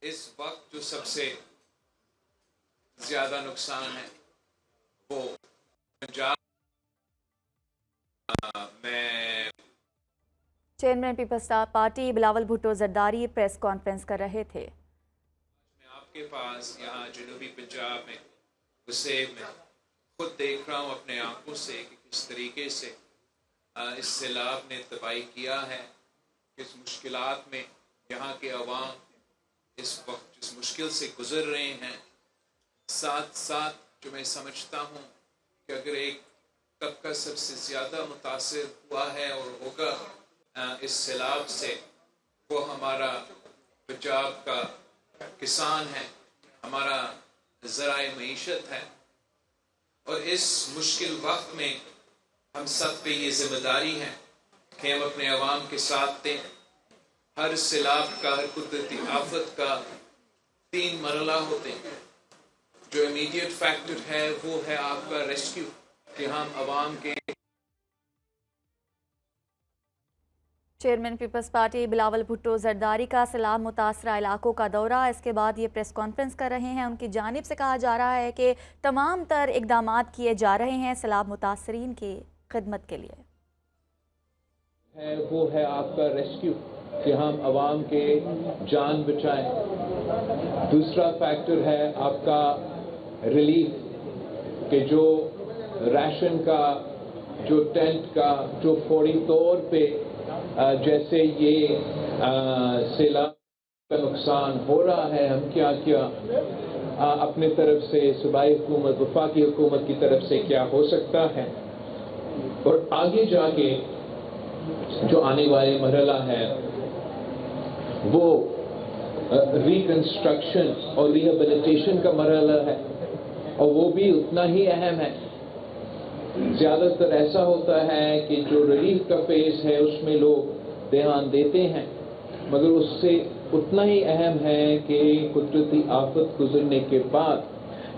اس وقت جو سب سے زیادہ نقصان ہے وہ پنجاب میں chairman Peoples Party Bilawal Bhutto Zardari press conference کر رہے تھے. آپ کے پاس یہاں جنوبی پنجاب میں وسیب میں خود دیکھ رہا ہوں اپنے آنکھوں سے کہ کس طریقے سے اس سیلاب نے تباہی کیا ہے، کس مشکلات میں یہاں کے عوام اس وقت جس مشکل سے گزر رہے ہیں. ساتھ ساتھ جو میں سمجھتا ہوں کہ اگر ایک طبقہ سب سے زیادہ متاثر ہوا ہے اور ہوگا اس سیلاب سے، وہ ہمارا پنجاب کا کسان ہے، ہمارا ذرائع معیشت ہے. اور اس مشکل وقت میں ہم سب پہ یہ ذمہ داری ہے کہ ہم اپنے عوام کے ساتھ دیں. ہر سیلاب کا، ہر قدرتی آفت کا 3 مرحلہ ہوتے ہیں. جو امیڈیٹ فیکٹر ہے وہ ہے آپ کا ریسکیو، کہ ہم عوام کے. چیئرمین پیپلز پارٹی بلاول بھٹو زرداری کا سیلاب متاثرہ علاقوں کا دورہ. اس کے بعد یہ پریس کانفرنس کر رہے ہیں. ان کی جانب سے کہا جا رہا ہے کہ تمام تر اقدامات کیے جا رہے ہیں سیلاب متاثرین کی خدمت کے لیے. وہ ہے آپ کا ریسکیو، کہ ہم عوام کے جان بچائیں. دوسرا فیکٹر ہے آپ کا ریلیف، کہ جو ریشن کا، جو ٹینٹ کا، جو فوری طور پہ جیسے یہ سیلاب کا نقصان ہو رہا ہے، ہم کیا کیا اپنے طرف سے صوبائی حکومت، وفاقی حکومت کی طرف سے کیا ہو سکتا ہے. اور آگے جا کے جو آنے والے مرحلہ ہے وہ ریکنسٹرکشن اور ریہیبلیٹیشن کا مرحلہ ہے، اور وہ بھی اتنا ہی اہم ہے. زیادہ تر ایسا ہوتا ہے کہ جو ریلیف کا فیز ہے اس میں لوگ دھیان دیتے ہیں، مگر اس سے اتنا ہی اہم ہے کہ قدرتی آفت گزرنے کے بعد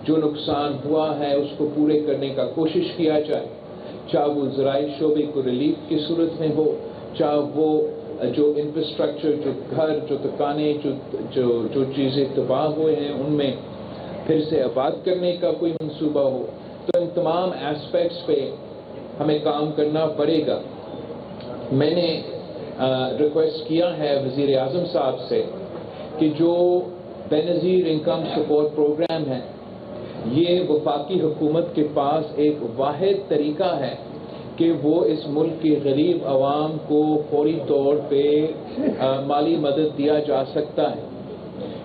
جو نقصان ہوا ہے اس کو پورے کرنے کا کوشش کیا جائے، چاہے وہ ذرائع شعبے کو ریلیف کی صورت میں ہو، چاہے وہ جو انفراسٹرکچر، جو گھر، جو دکانیں، جو چیزیں تباہ ہوئے ہیں ان میں پھر سے آباد کرنے کا کوئی منصوبہ ہو. تو ان تمام ایسپیکٹس پہ ہمیں کام کرنا پڑے گا. میں نے ریکویسٹ کیا ہے وزیر اعظم صاحب سے کہ جو بے نظیر انکم سپورٹ پروگرام ہے، یہ وفاقی حکومت کے پاس ایک واحد طریقہ ہے کہ وہ اس ملک کے غریب عوام کو فوری طور پہ مالی مدد دیا جا سکتا ہے.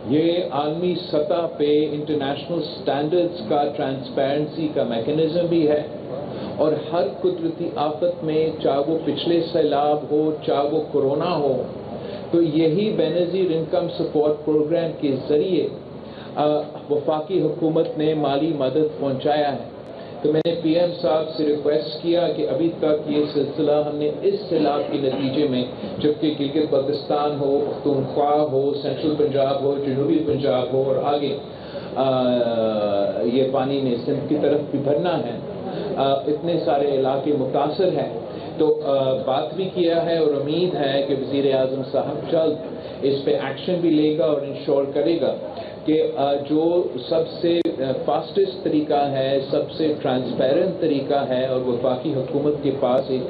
یہ عالمی سطح پہ انٹرنیشنل سٹینڈرڈز کا ٹرانسپیرنسی کا میکنزم بھی ہے، اور ہر قدرتی آفت میں، چاہے وہ پچھلے سیلاب ہو، چاہے وہ کورونا ہو، تو یہی بے نظیر انکم سپورٹ پروگرام کے ذریعے وفاقی حکومت نے مالی مدد پہنچایا ہے. تو میں نے پی ایم صاحب سے ریکویسٹ کیا کہ ابھی تک یہ سلسلہ ہم نے اس سیلاب کے نتیجے میں، جبکہ گلگت بلتستان ہو، پختونخوا ہو، سینٹرل پنجاب ہو، جنوبی پنجاب ہو، اور آگے یہ پانی نے سندھ کی طرف بھی بھرنا ہے، اتنے سارے علاقے متاثر ہیں. تو بات بھی کیا ہے اور امید ہے کہ وزیر اعظم صاحب جلد اس پہ ایکشن بھی لے گا اور انشور کرے گا کہ جو سب سے فاسٹسٹ طریقہ ہے، سب سے ٹرانسپیرنٹ طریقہ ہے، اور وفاقی حکومت کے پاس ایک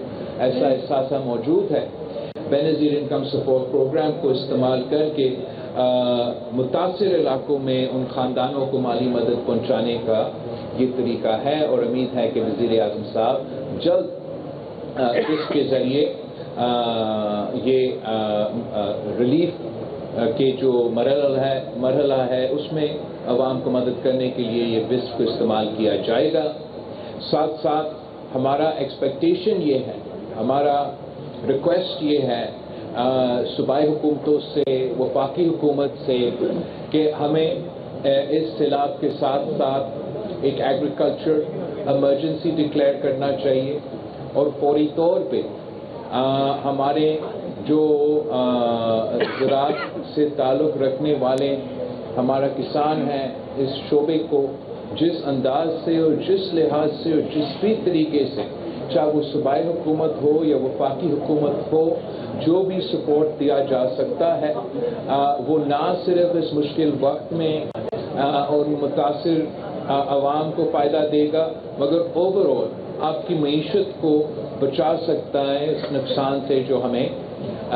ایسا احساسہ موجود ہے، بے نظیر انکم سپورٹ پروگرام کو استعمال کر کے متاثر علاقوں میں ان خاندانوں کو مالی مدد پہنچانے کا یہ طریقہ ہے. اور امید ہے کہ وزیر اعظم صاحب جلد اس کے ذریعے یہ ریلیف کے جو مرحلہ ہے اس میں عوام کو مدد کرنے کے لیے یہ وسپ کو استعمال کیا جائے گا. ساتھ ساتھ ہمارا ایکسپیکٹیشن یہ ہے، ہمارا ریکویسٹ یہ ہے صوبائی حکومتوں سے، وفاقی حکومت سے، کہ ہمیں اس سیلاب کے ساتھ ساتھ ایک ایگریکلچر ایمرجنسی ڈکلیئر کرنا چاہیے، اور فوری طور پہ ہمارے جو زراعت سے تعلق رکھنے والے ہمارا کسان ہے، اس شعبے کو جس انداز سے اور جس لحاظ سے اور جس بھی طریقے سے चाहे वो सूबाई हुकूमत हो या वफाकी हुकूमत हो, जो भी सपोर्ट दिया जा सकता है वो ना सिर्फ इस मुश्किल वक्त में और मुतासिर आवाम को फ़ायदा देगा, मगर ओवरऑल आपकी मईशत को बचा सकता है इस नुकसान से जो हमें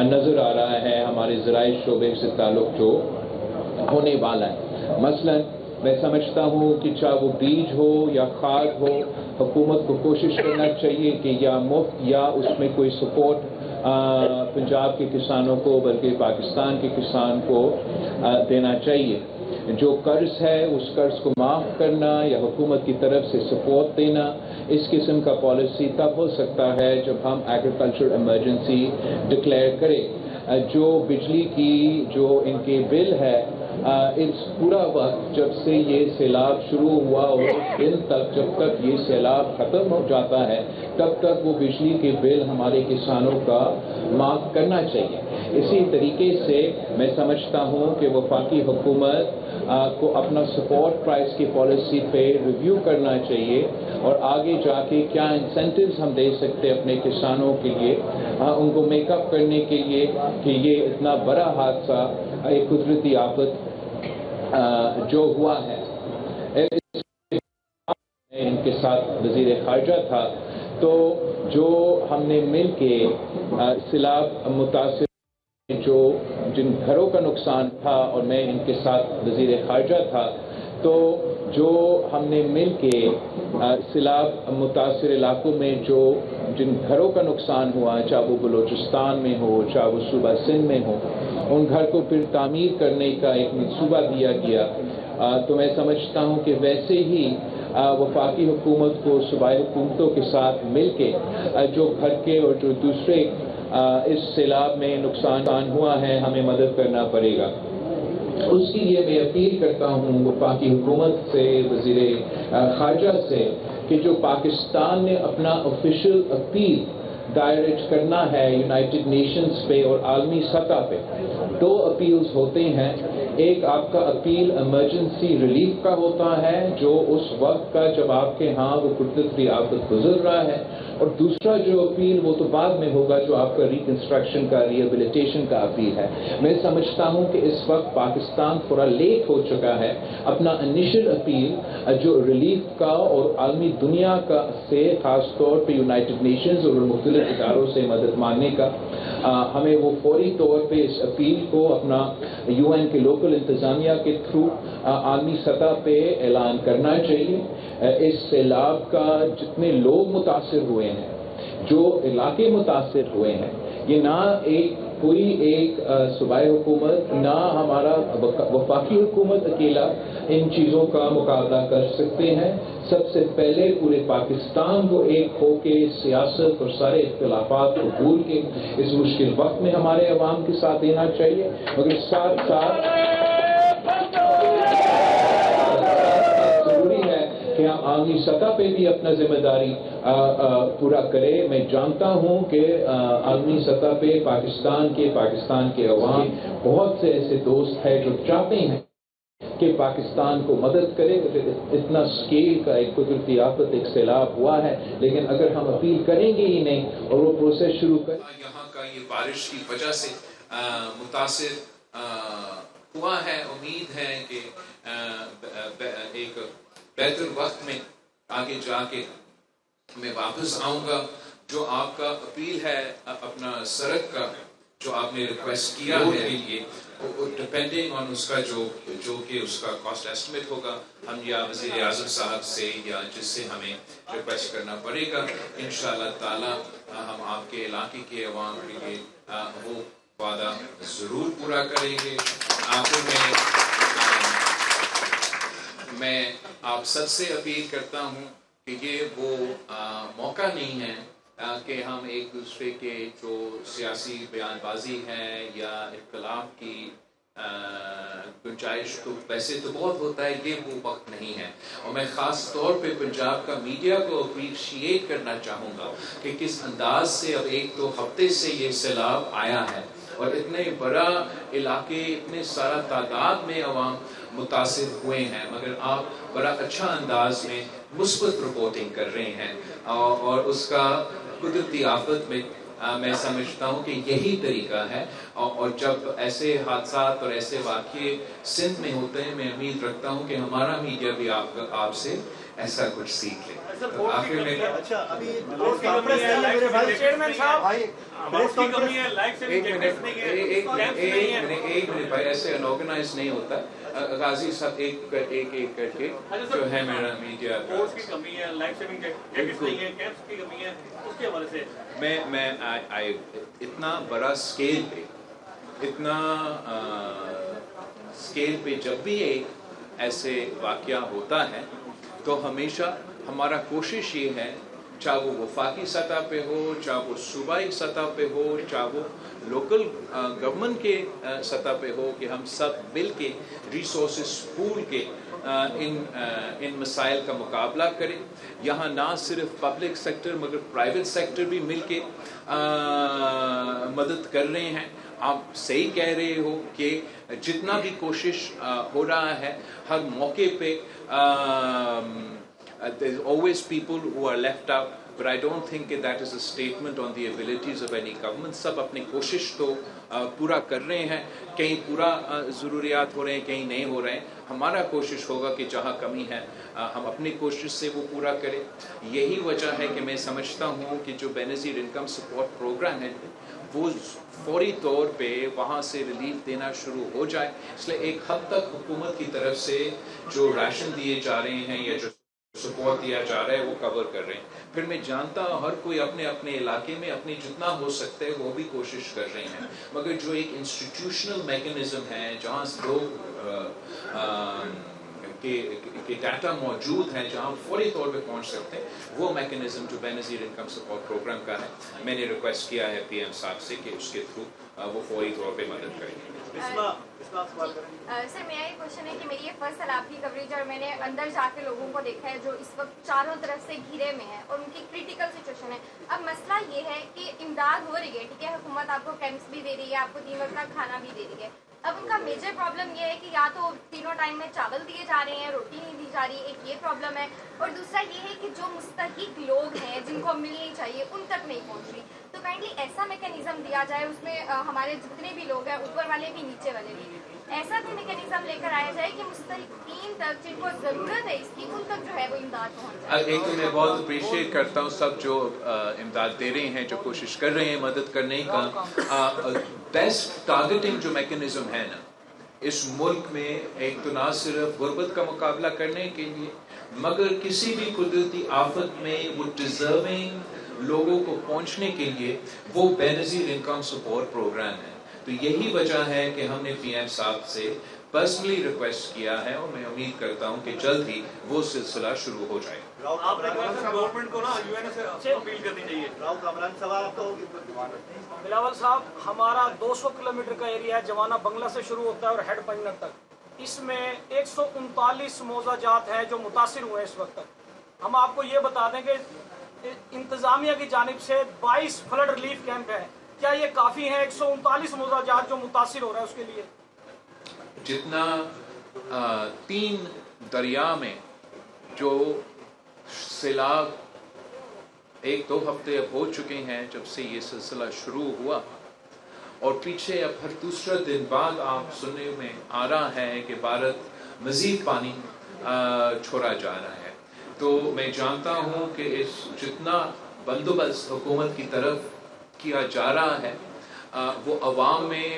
नज़र आ रहा है हमारे ज़राई शोबे से ताल्लुक़ जो होने वाला है। मसलन मैं समझता हूँ कि चाहे वो बीज हो या खाद हो, हुकूमत को कोशिश करना चाहिए कि या मुफ्त या उसमें कोई सपोर्ट पंजाब के किसानों को बल्कि पाकिस्तान के किसान को देना चाहिए। जो कर्ज है उस कर्ज को माफ़ करना या हुकूमत की तरफ से सपोर्ट देना, इस किस्म का पॉलिसी तब हो सकता है जब हम एग्रीकल्चर इमरजेंसी डिक्लेयर करें। जो बिजली की जो इनके बिल है इस पूरा वक्त जब से ये सैलाब शुरू हुआ और उस दिन तक जब तक ये सैलाब ख़त्म हो जाता है तब तक वो बिजली के बिल हमारे किसानों का माफ़ करना चाहिए। इसी तरीके से मैं समझता हूँ कि वफाकी हुकूमत को अपना सपोर्ट प्राइस की पॉलिसी पे रिव्यू करना चाहिए और आगे जाके क्या इंसेंटिव्स हम दे सकते हैं अपने किसानों के लिए उनको मेकअप करने के लिए कि ये इतना बड़ा हादसा एक कुदरती आफत जो हुआ है। इनके साथ वज़ीर ख़ारजा था, तो जो हमने मिल के सैलाब मुतासिर जो जिन घरों का नुकसान था और मैं इनके साथ वज़ीर ख़ारजा था, तो जो हमने मिल के सैलाब मुतासिर इलाकों में जो जिन घरों का नुकसान हुआ, चाहे वो बलूचिस्तान में हो चाहे वो सूबा सिंध में हो, उन घर को फिर तामीर करने का एक मंसूबा दिया गया। तो मैं समझता हूँ कि वैसे ही वफाकी हुकूमत को सूबाई हुकूमतों के साथ मिल के जो घर के और जो दूसरे इस सैलाब में नुकसान हुआ है हमें मदद करना पड़ेगा। उसके लिए मैं अपील करता हूँ वफाकी हुकूमत से, वज़ीर ख़ारजा से, कि जो पाकिस्तान ने अपना ऑफिशियल अपील दायर करना है यूनाइटेड नेशंस पे और आलमी सतह पे, दो अपील्स होते हैं। एक आपका अपील इमरजेंसी रिलीफ का होता है जो उस वक्त का जब आपके यहाँ वो कुदरती आफत गुजर रहा है, और दूसरा जो अपील वो तो बाद में होगा जो आपका रिकंस्ट्रक्शन का, रिहेबिलिटेशन का अपील है। मैं समझता हूँ कि इस वक्त पाकिस्तान थोड़ा लेट हो चुका है अपना इनिशियल अपील जो रिलीफ का और आलमी दुनिया का से खास तौर पे यूनाइटेड नेशंस और मुख्तलिफ इदारों से मदद मांगने का। हमें वो फौरी तौर पे इस अपील को अपना UN के लोकल इंतज़ामिया के थ्रू आलमी सतह पे ऐलान करना चाहिए। इस सैलाब का जितने लोग मुतासिर हुए हैं, जो इलाके मुतासिर हुए हैं, ये ना कोई एक सूबाई हुकूमत ना हमारा वफाकी हुकूमत अकेला इन चीज़ों का मुकाबला कर सकते हैं। सबसे पहले पूरे पाकिस्तान को एक होके सियासत और सारे इख्तिलाफात को भूल के इस मुश्किल वक्त में हमारे अवाम के साथ देना चाहिए, मगर साथ साथ ज़रूरी है कि हम आलमी सतह पे भी अपना जिम्मेदारी पूरा करें। मैं जानता हूँ कि आलमी सतह पे पाकिस्तान के अवाम बहुत से ऐसे दोस्त हैं जो चाहते हैं कि पाकिस्तान को मदद करे। इतना स्केल का एक कुदरती आफत, एक सैलाब हुआ है, लेकिन अगर हम अपील करेंगे ही नहीं और वो प्रोसेस शुरू करें। यहाँ का ये बारिश की वजह से मुतासिर हुआ है। उम्मीद है कि एक बेहतर वक्त में आगे जाके मैं वापस आऊँगा। जो आपका अपील है अपना सड़क का जो आपने रिक्वेस्ट किया है ये डिपेंडिंग ऑन उसका जो कि उसका कॉस्ट एस्टिमेट होगा, हम या वज़ीर आज़म साहब से या जिससे हमें रिक्वेस्ट करना पड़ेगा, इंशाअल्लाह ताला हम आपके इलाके के अवाम के लिए वो वादा ज़रूर पूरा करेंगे। आखिर में मैं आप सबसे अपील करता हूँ कि ये वो मौका नहीं है कि हम एक दूसरे के जो सियासी बयानबाजी है या इख्तिलाफ की गुंजाइश तो वैसे तो बहुत होता है, ये वो वक्त नहीं है। और मैं ख़ास तौर पे पंजाब का मीडिया को अप्रीशिएट करना चाहूँगा कि किस अंदाज से अब एक दो हफ्ते से ये सैलाब आया है और इतने बड़ा इलाके, इतने सारा तादाद में अवाम متاثر ہوئے ہیں، مگر آپ بڑا اچھا انداز میں مثبت رپورٹنگ کر رہے ہیں، اور اس کا قدرتی آفت میں میں سمجھتا ہوں کہ یہی طریقہ ہے، اور جب ایسے حادثات اور ایسے واقعے سندھ میں ہوتے ہیں، میں امید رکھتا ہوں کہ ہمارا میڈیا بھی آپ سے ایسا کچھ سیکھ لے۔ آخر میں ایک منٹ بھائی، ایسے انآرگنائز نہیں ہوتا، غازی صاحب ایک کر کے جو ہے میرا میڈیا میں اتنا بڑا اسکیل پہ جب بھی ایک ایسے واقعہ ہوتا ہے تو ہمیشہ ہمارا کوشش یہ ہے، چاہے وہ وفاقی سطح پہ ہو، چاہے وہ صوبائی سطح پہ ہو، چاہے وہ لوکل گورنمنٹ کے سطح پہ ہو، کہ ہم سب مل کے ریسورسز پول کے ان مسائل کا مقابلہ کریں۔ یہاں نہ صرف پبلک سیکٹر مگر پرائیویٹ سیکٹر بھی مل کے مدد کر رہے ہیں۔ آپ صحیح کہہ رہے ہو کہ جتنا بھی کوشش ہو رہا ہے، ہر موقع پہ there's always people who are left out, but I don't think that is a statement on the abilities of any government. سب اپنی کوشش تو پورا کر رہے ہیں، کہیں پورا ضروریات ہو رہے ہیں، کہیں نہیں ہو رہے ہیں۔ ہمارا کوشش ہوگا کہ جہاں کمی ہے ہم اپنی کوشش سے وہ پورا کریں۔ یہی وجہ ہے کہ میں سمجھتا ہوں کہ جو بے نظیر انکم سپورٹ پروگرام ہے وہ فوری طور پہ وہاں سے ریلیف دینا شروع ہو جائے۔ اس لیے ایک حد تک حکومت کی طرف سے جو راشن دیے جا رہے ہیں یا جو سپورٹ دیا جا رہا ہے وہ کور کر رہے ہیں۔ پھر میں جانتا ہوں ہر کوئی اپنے اپنے علاقے میں اپنی جتنا ہو سکتا ہے وہ بھی کوشش کر رہے ہیں، مگر جو ایک انسٹیٹیوشنل میکنزم ہے جہاں لوگ کہ ڈیٹا موجود ہیں، جہاں فوری طور پہ پہنچ سکتے ہیں، وہ میکنزم جو بے نظیر انکم سپورٹ پروگرام کا ہے، میں نے ریکویسٹ کیا ہے پی ایم صاحب سے کہ اس کے تھرو وہ فوری طور پہ مدد کریں گے۔ سر میرا یہ کوشچن ہے کہ میری یہ فرسٹ سیلاب کی کوریج اور میں نے اندر جا کے لوگوں کو دیکھا ہے جو اس وقت چاروں طرف سے گھرے میں ہیں اور ان کی کریٹیکل سچویشن ہے۔ اب مسئلہ یہ ہے کہ امداد ہو رہی ہے، ٹھیک ہے، حکومت آپ کو کیمپس بھی دے رہی ہے، آپ کو 3 وقت کا کھانا بھی دے رہی ہے۔ اب ان کا میجر پرابلم یہ ہے کہ یا تو تینوں ٹائم میں چاول دیے جا رہے ہیں، روٹی نہیں دی جا رہی، ایک یہ پرابلم ہے، اور دوسرا یہ ہے کہ جو مستحق لوگ ہیں جن کو ملنی چاہیے ان تک نہیں پہنچ رہی۔ تو کائنڈلی ایسا میکینزم دیا جائے اس میں ہمارے جتنے بھی لوگ ہیں، اوپر والے بھی نیچے والے بھی، ایسا بھی میکینزم لے کر آیا جائے کہ مستحقین تک جن کو ضرورت ہے اس کی ان تک جو ہے وہ امداد پہنچ جائے۔ ایک تو میں بہت اپریشیٹ کرتا ہوں سب جو امداد دے رہے ہیں، جو کوشش کر رہے ہیں مدد کرنے کا۔ بیسٹ ٹارگیٹنگ جو میکینزم ہے نا اس ملک میں، ایک تو نہ صرف غربت کا مقابلہ کرنے کے لیے مگر کسی بھی قدرتی آفت میں وہ ڈیزرونگ لوگوں کو پہنچنے کے لیے وہ بے نظیر انکم سپورٹ پروگرام ہے۔ تو یہی وجہ ہے کہ ہم نے پی ایم صاحب سے پرسنلی ریکویسٹ کیا ہے، اور میں امید کرتا ہوں کہ جلد ہی وہ سلسلہ شروع ہو جائے۔ گورنمنٹ کو نا یو این سے اپیل کرنی چاہیے۔ بلاول صاحب، ہمارا 200 کلومیٹر کا ایریا ہے، جوانا بنگلہ سے شروع ہوتا ہے اور ہیڈ پنجنر تک۔ اس میں 139 موضوع جات ہیں جو متاثر ہوئے ہیں اس وقت تک۔ ہم آپ کو یہ بتا دیں کہ انتظامیہ کی جانب سے 22 فلڈ ریلیف کیمپ ہیں، کیا یہ کافی ہیں 139 موضوع جات جو متاثر ہو رہا ہے اس کے لیے؟ جتنا 3 دریا میں جو سیلاب 1-2 ہفتے اب ہو چکے ہیں جب سے یہ سلسلہ شروع ہوا، اور پیچھے اب ہر دوسرا دن بعد آپ سننے میں آ رہا ہے کہ بھارت مزید پانی چھوڑا جا رہا ہے۔ تو میں جانتا ہوں کہ اس جتنا بندوبست حکومت کی طرف کیا جا رہا ہے وہ عوام میں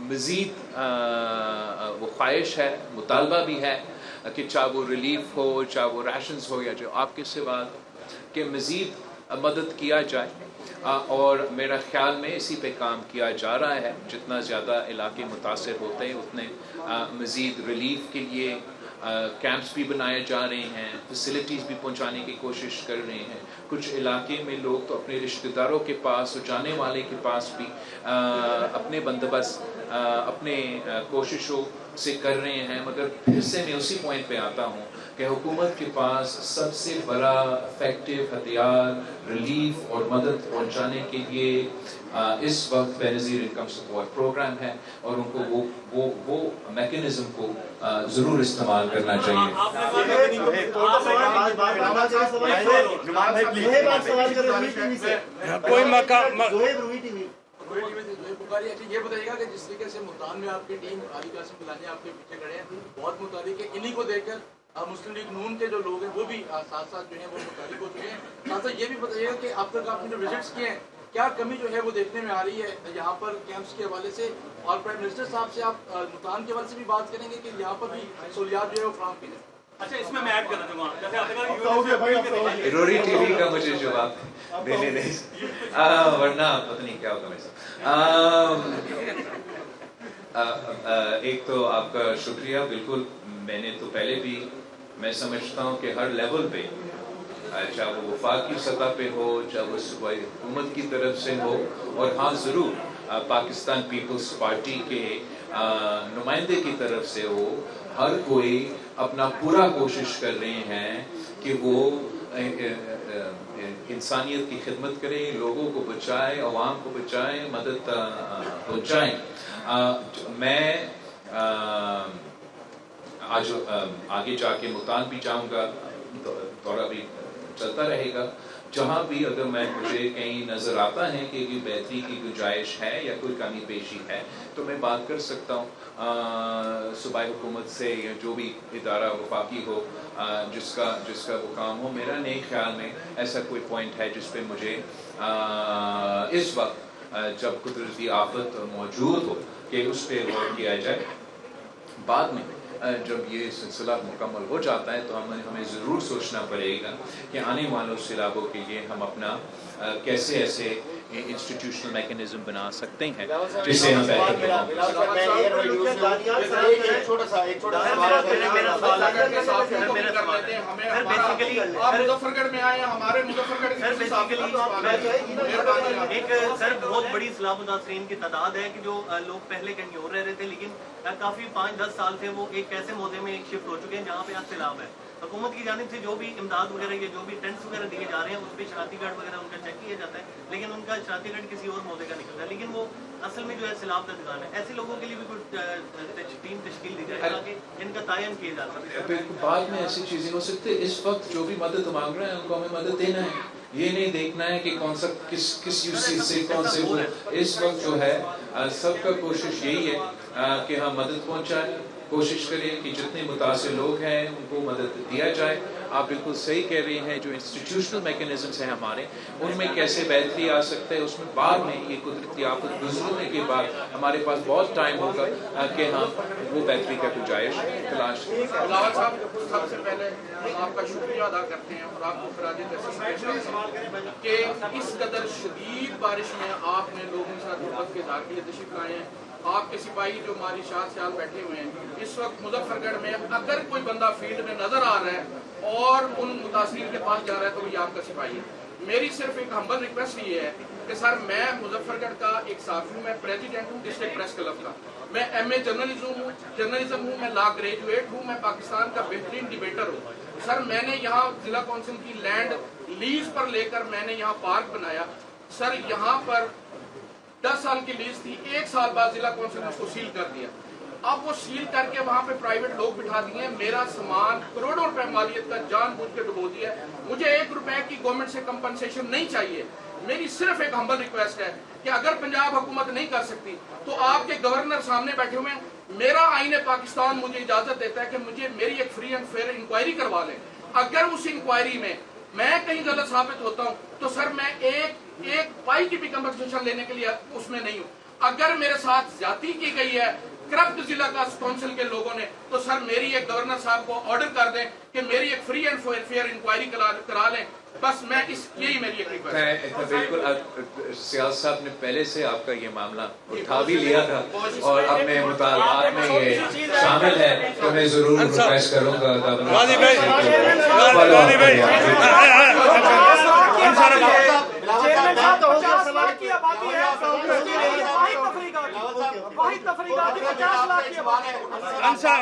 مزید وہ خواہش ہے، مطالبہ بھی ہے کہ چاہے وہ ریلیف ہو، چاہے وہ ریشنز ہو، یا جو آپ کے سوال کہ مزید مدد کیا جائے، اور میرا خیال میں اسی پہ کام کیا جا رہا ہے۔ جتنا زیادہ علاقے متاثر ہوتے ہیں اتنے مزید ریلیف کے لیے کیمپس بھی بنائے جا رہے ہیں، فیسلٹیز بھی پہنچانے کی کوشش کر رہے ہیں۔ کچھ علاقے میں لوگ تو اپنے رشتہ داروں کے پاس اور جانے والے کے پاس بھی اپنے بندوبست، اپنے کوششوں से कर रहे हैं, मगर फिर से मैं उसी पॉइंट पे आता हूँ कि हुकूमत के पास सबसे बड़ा इफेक्टिव हथियार रिलीफ और मदद पहुँचाने के लिए इस वक्त बेनज़ीर इनकम सपोर्ट प्रोग्राम है, और उनको वो मैकेनिज्म को ज़रूर इस्तेमाल करना चाहिए। ये बताइएगा कि जिस तरीके से मुल्तान में आपकी टीम अली कासिम गिलानी आपके पीछे खड़े हैं, बहुत मुताबिक है, इन्हीं को देखकर मुस्लिम लीग नून के जो लोग हैं वो भी साथ साथ जो है वो मुताबिक हो चुके हैं। साथ साथ ये भी बताइएगा कि अब तक आपने जो विजिट्स किए हैं, क्या कमी जो है वो देखने में आ रही है यहाँ पर कैंप्स के हवाले से, और प्राइम मिनिस्टर साहब से आप मुल्तान के हवाले से भी बात करेंगे कि यहाँ पर भी सहूलियात जो है वो फ्राहम की जाए। अच्छा, इसमें मैं ऐड करना चाहूँगा, जैसे आपने रोरी टीवी का मुझे जवाब देने नहीं, वरना पता नहीं क्या होगा मेरे साथ। एक तो आपका शुक्रिया, बिल्कुल मैंने तो पहले भी, मैं समझता हूँ कि हर लेवल पे, चाहे वो वफाकी सतह पे हो, चाहे वो सूबाई हुकूमत की तरफ से हो, और हाँ ज़रूर पाकिस्तान पीपल्स पार्टी के नुमाइंदे की तरफ से हो, हर कोई अपना पूरा कोशिश कर रहे हैं कि वो इंसानियत की खिदमत करें, लोगों को बचाएं, अवाम को बचाएं, मदद पहुँचाएं। मैं आज आगे जाके मुल्तान भी जाऊँगा, दौरा भी चलता रहेगा, जहाँ भी अगर मुझे कहीं नज़र आता है कि बेहतरी की गुंजाइश है या कोई कमी पेशी है, तो मैं बात कर सकता हूँ सूबाई हुकूमत से, या जो भी इदारा वफाकी हो जिसका वो काम हो। मेरा नहीं ख्याल में ऐसा कोई पॉइंट है जिस पे मुझे इस वक्त जब कुदरती आफत मौजूद हो कि उस पर गौर किया जाए। बाद में जब ये सिलसिला मुकम्मल हो जाता है तो हमें ज़रूर सोचना पड़ेगा कि आने वालों सैलाबों के लिए हम अपना कैसे ऐसे इंस्टीट्यूशनल मैकेनिज्म बना सकते हैं जिससे हम मुजफ्फरगढ़ में आए, हमारे मुजफ्फरगढ़ एक सर बहुत बड़ी इस्लाह मुतासरीन की तादाद है कि जो लोग पहले कहीं और रह रहे थे, लेकिन काफी 5-10 साल से वो एक ऐसे मौजे में शिफ्ट हो चुके हैं जहाँ पे आज सैलाब है। हुकूमत की जानिब से जो भी इमदाद वगैरह या जो भी टेंट्स वगैरह दिए जा रहे हैं उस पर शरारती गार्ड वगैरह उनका चेक किया जाता है, लेकिन उनका शरारती गार्ड किसी और मौजे का निकलता है, लेकिन वो असल में जो है सैलाब का दुकान है। ऐसे लोगों के लिए भी कुछ टीम तश्कील दी जाए ताकि इनका तायन किया जा सके। बाद में ऐसी चीज़ें हो सकती है। इस वक्त जो भी मदद मांग रहे हैं उनको हमें मदद देना है, ये नहीं देखना है कि कौन सा किस यूसी से कौन से वो। इस वक्त जो है सबका कोशिश यही है कि हम मदद पहुंचाएं, कोशिश करें कि जितने मुतासिर लोग हैं उनको मदद दिया जाए। आप बिल्कुल सही कह रही हैं, जो इंस्टीट्यूशनल मैकेनिज्म्स हैं हमारे, उनमें कैसे बेहतरी आ सकता है, उसमें बाद में ये कुदरती आफत गुजरने के बाद हमारे पास बहुत टाइम होगा कि हम वो बेहतरी का गुंजाइश तलाश करें। बिलावल साहब, सबसे पहले आपका शुक्रिया अदा करते हैं और आपको खराज तहसीन कि इस कदर शदीद बारिश में आपने लोगों के साथ मोहब्बत के इज़हार के लिए तशरीफ लाए हैं। आपके सिपाही जो हमारी शाह सयाल बैठे हुए हैं, इस वक्त मुजफ्फरगढ़ में अगर कोई बंदा फील्ड में नजर आ रहा है और उन मुतासिरीन के पास जा रहा है तो ये आपका सिपाही है। मेरी सिर्फ एक हम्बल रिक्वेस्ट ये है कि सर, मैं मुजफ्फरगढ़ का एक साफी हूँ, मैं प्रेसिडेंट हूँ डिस्ट्रिक्ट प्रेस क्लब का, मैं MA जर्नलिज्म हूँ, मैं लॉ ग्रेजुएट हूँ, मैं पाकिस्तान का बेहतरीन डिबेटर हूँ। सर, मैंने यहाँ जिला कौंसिल की लैंड लीज पर लेकर मैंने यहाँ पार्क बनाया। सर, यहाँ पर 10 साल की लीज थी, 1 साल बाद जिला कौंसिल ने उसको सील कर दिया। अब वो सील करके वहाँ पे प्राइवेट लोग बिठा दिए, मेरा सामान करोड़ों रुपए मालियत का जानबूझ के डुबो दिया। मुझे 1 रुपए की गवर्नमेंट से कंपनसेशन नहीं चाहिए। मेरी सिर्फ एक हम्बल रिक्वेस्ट है कि अगर पंजाब हुकूमत नहीं कर सकती तो आपके गवर्नर सामने बैठे हुए हैं, मेरा आईने पाकिस्तान मुझे इजाजत देता है कि मुझे मेरी एक फ्री एंड फेयर इंक्वायरी करवा लें। अगर उस इंक्वायरी में मैं कहीं गलत साबित होता हूँ तो सर, मैं एक पाई की भी कंपनसेशन लेने के लिए उसमें नहीं हूँ। अगर मेरे साथ ज्यादती की गई है करप्ट जिला का काउंसिल के लोगों ने, तो सर मेरी एक गवर्नर साहब को ऑर्डर कर दें कि मेरी एक फ्री एंड फेयर इंक्वायरी करा लें। बस मैं यही मेरी एक रिक्वेस्ट है। बिल्कुल, सियाल साहब ने पहले से आपका ये मामला उठा भी लिया था और अपने मुतालबात में ये शामिल है, तो मैं जरूर रिक्वेस्ट करूंगा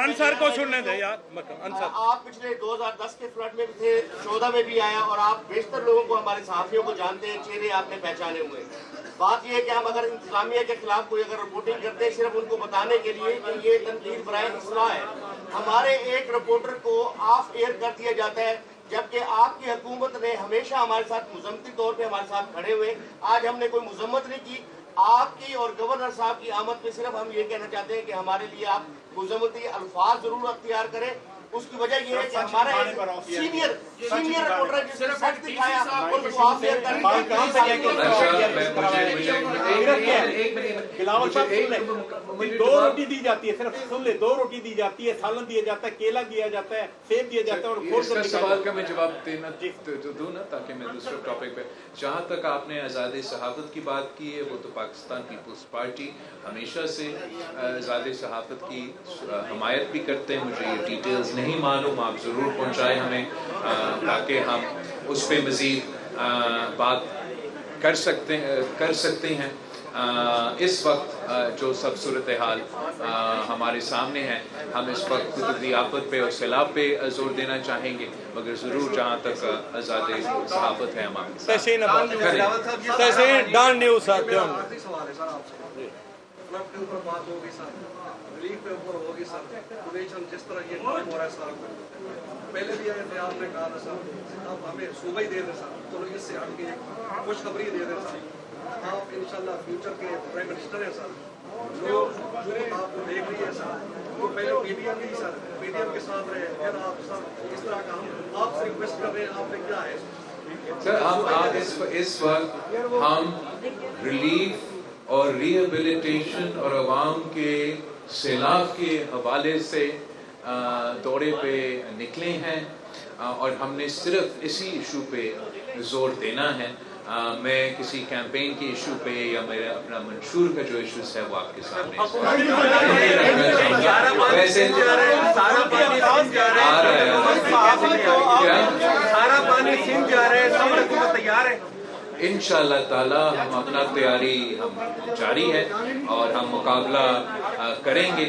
अंसार को सुनने दे यार, अंसार। आप पिछले 2010 के फ्लड में भी थे, 14 में भी आया, और आप बेशतर लोगों को, हमारे सहाफियों को जानते हैं, चेहरे आपने पहचाने हुए। बात यह है कि हम अगर इंतजामिया के खिलाफ कोई अगर रिपोर्टिंग करते हैं सिर्फ उनको बताने के लिए कि ये तनकीद बराए इस्लाह है, हमारे एक रिपोर्टर को ऑफ एयर कर दिया जाता है, जबकि आपकी हुकूमत ने हमेशा हमारे साथ मुजम्मती तौर पे हमारे साथ खड़े हुए। आज हमने कोई मुजम्मत नहीं की। आपकी और गवर्नर साहब की आमद पे सिर्फ हम ये कहना चाहते हैं कि हमारे लिए आप मुजम्मती अल्फाज जरूर अख्तियार करें। उसकी वजह ये है कि हमारा सीनियर रिपोर्टर जिसने सच दिखाया उनको ऑफ एयर कर दो रोटी दी जाती है, सिर्फ सुन ले, 2 रोटी दी जाती है, सालन दिया जाता है, केला दिया जाता है, सेब दिया जाता है, और इसका सवाल का मैं जवाब देना दूं ना, ताकि मैं दूसरे टॉपिक पे, जहाँ तक आपने आज़ाद सहाफत की बात की है, वो तो पाकिस्तान पीपल्स पार्टी हमेशा से आज़ाद सहाफत की हमायत भी करते हैं। मुझे ये डिटेल्स नहीं मालूम, आप ज़रूर पहुँचाएँ हमें, ताकि हम उस पर मज़ीद बात कर सकते हैं। इस वक्त जो सब सूरत हाल हमारे सामने है, हम इस वक्त कुदरती आफत पे और सैलाब पे जोर देना चाहेंगे, मगर ज़रूर जहाँ तक आज़ाद सहाफत है हमारे जिस तरह ये काम हो रहा है सर, पहले भी आए थे, आपने कहा था सर आप हमें सुबह ही दे दें सर, तो इससे आपकी एक खुशखबरी दे दें सर, आप इंशाल्लाह फ्यूचर के प्राइम मिनिस्टर हैं सर, जो आपको देख रही है सर, वो पहले पीडीएम ही सर, पीडीएम के साथ रहे, फिर आप सर इस तरह का हम आपसे रिक्वेस्ट कर रहे हैं, आपने क्या है सर, हम इस वक्त हम रिलीफ और रिहेबिलिटेशन और आवाम के सैलाब के हवाले से दौरे पे निकले हैं, और हमने सिर्फ इसी इशू पे जोर देना है। मैं किसी कैंपेन के इशू पे या मेरा अपना मंशूर का जो इशूज है वो आपके सामने वैसे सारा पानी सिंध जा रहा है, सब हुकूमत तैयार है। इंशाअल्लाह ताला हम अपना तैयारी हम जारी है और हम मुकाबला करेंगे।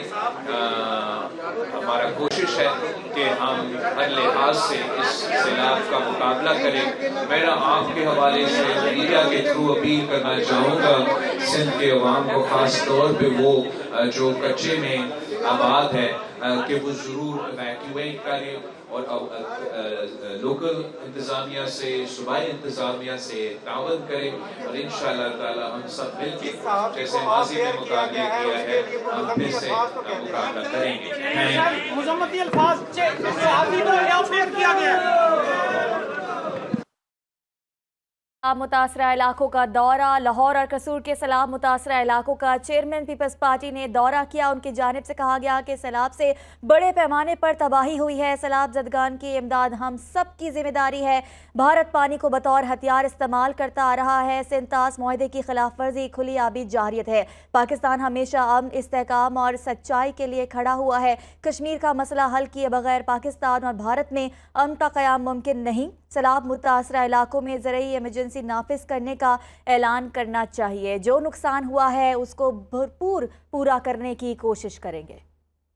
हमारा कोशिश है कि हम हर लिहाज से इस सैलाब का मुकाबला करें। मेरा आपके हवाले से मीडिया के थ्रू अपील करना चाहूँगा सिंध के अवाम को, ख़ास तौर पे वो जो कच्चे में आबाद है, कि वो ज़रूर इवैक्यूएट करें और लोकल इंतज़ामिया से, सूबाई इंतज़ामिया से ताउन करें, और इंशाअल्लाह ताला हम सब मिलकर जैसे माजी में मुकाबला किया है हम फिर से मुकाबला करेंगे। मुजम्मती अल्फाज किया गया। मुतासरा इलाकों का दौरा। लाहौर और कसूर के सैलाब मुतासरा इलाकों का चेयरमैन पीपल्स पार्टी ने दौरा किया। उनकी जानिब से कहा गया कि सैलाब से बड़े पैमाने पर तबाही हुई है। सैलाब ज़दगान की इमदाद हम सब की जिम्मेदारी है। भारत पानी को बतौर हथियार इस्तेमाल करता आ रहा है। सिंतास मुआहदे की खिलाफ वर्जी खुली आबी जारियत है। पाकिस्तान हमेशा अमन, इस्तेहकाम और सच्चाई के लिए खड़ा हुआ है। कश्मीर का मसला हल किए बगैर पाकिस्तान और भारत में अमन का क़याम मुमकिन नहीं। सैलाब मुतासरा इलाकों में ज़रूरी इमरजेंसी नाफिज करने का ऐलान करना चाहिए। जो नुकसान हुआ है उसको भरपूर पूरा करने की कोशिश करेंगे।